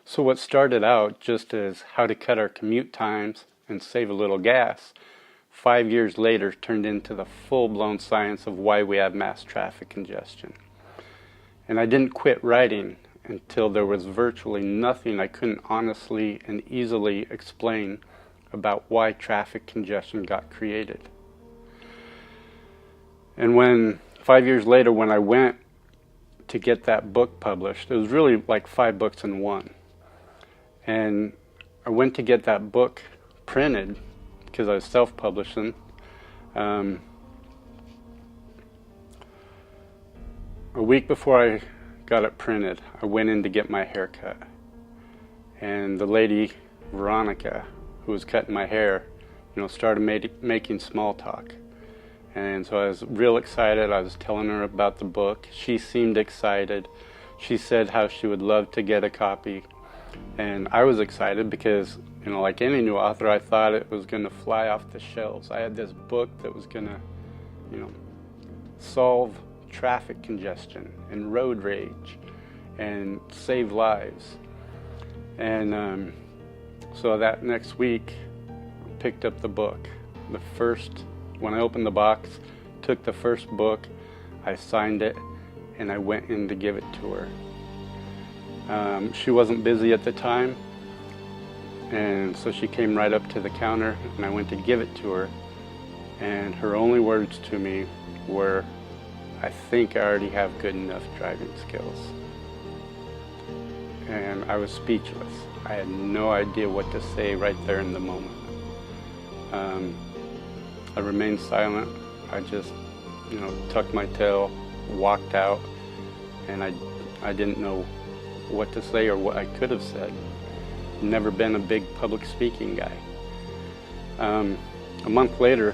So what started out just as how to cut our commute times and save a little gas, 5 years later turned into the full-blown science of why we have mass traffic congestion. And I didn't quit writing until there was virtually nothing I couldn't honestly and easily explain about why traffic congestion got created. And when 5 years later, when I went to get that book published, it was really like 5 books in one. And I went to get that book printed because I was self-publishing. A week before I got it printed, I went in to get my hair cut. And the lady, Vernonica, who was cutting my hair, started making small talk. And so I was real excited. I was telling her about the book. She seemed excited. She said how she would love to get a copy. And I was excited because, like any new author, I thought it was going to fly off the shelves. I had this book that was going to, solve traffic congestion and road rage and save lives. And so that next week, I picked up the book. When I opened the box, took the first book, I signed it, and I went in to give it to her. She wasn't busy at the time, and so she came right up to the counter, and I went to give it to her, and her only words to me were, "I think I already have good enough driving skills." And I was speechless. I had no idea what to say right there in the moment. I remained silent. I just, tucked my tail, walked out, and I didn't know what to say or what I could have said. Never been a big public speaking guy. A month later,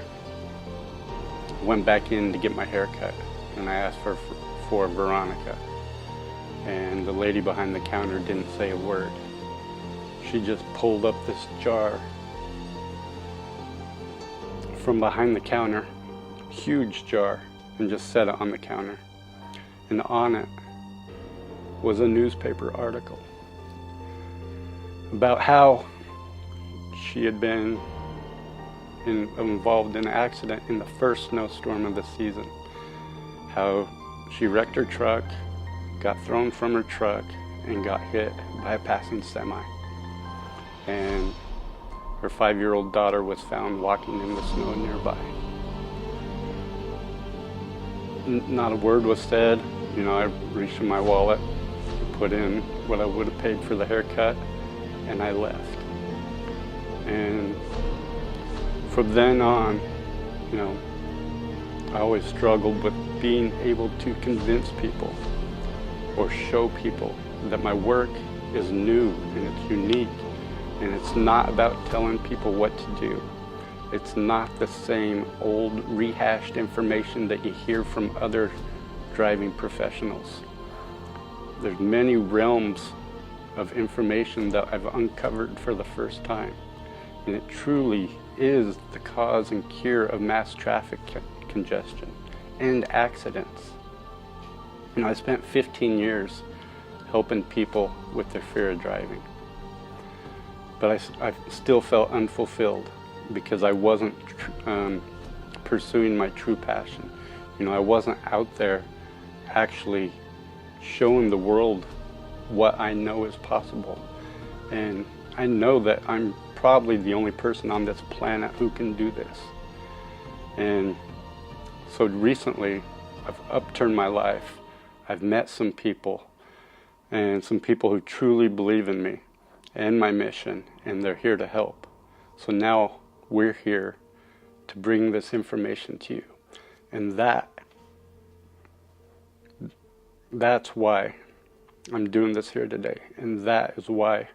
I went back in to get my hair cut, and I asked for Vernonica. And the lady behind the counter didn't say a word. She just pulled up this jar from behind the counter, huge jar, and just set it on the counter. And on it was a newspaper article about how she had been involved in an accident in the first snowstorm of the season. How she wrecked her truck, got thrown from her truck, and got hit by a passing semi. And her 5-year-old daughter was found walking in the snow nearby. Not a word was said. I reached in my wallet, put in what I would have paid for the haircut, and I left. And from then on, I always struggled with being able to convince people or show people that my work is new and it's unique, and it's not about telling people what to do. It's not the same old rehashed information that you hear from other driving professionals. There's many realms of information that I've uncovered for the first time, and it truly is the cause and cure of mass traffic congestion and accidents. I spent 15 years helping people with their fear of driving, but I still felt unfulfilled because I wasn't pursuing my true passion. I wasn't out there actually showing the world what I know is possible. And I know that I'm probably the only person on this planet who can do this. And so recently, I've upturned my life. I've met some people, and some people who truly believe in me and my mission, and they're here to help. So now we're here to bring this information to you. And that's why I'm doing this here today. And that is why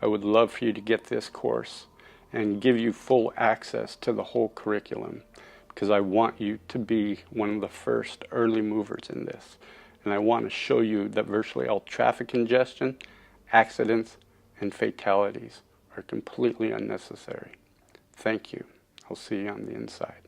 I would love for you to get this course and give you full access to the whole curriculum, because I want you to be one of the first early movers in this. And I want to show you that virtually all traffic congestion, accidents, and fatalities are completely unnecessary. Thank you. I'll see you on the inside.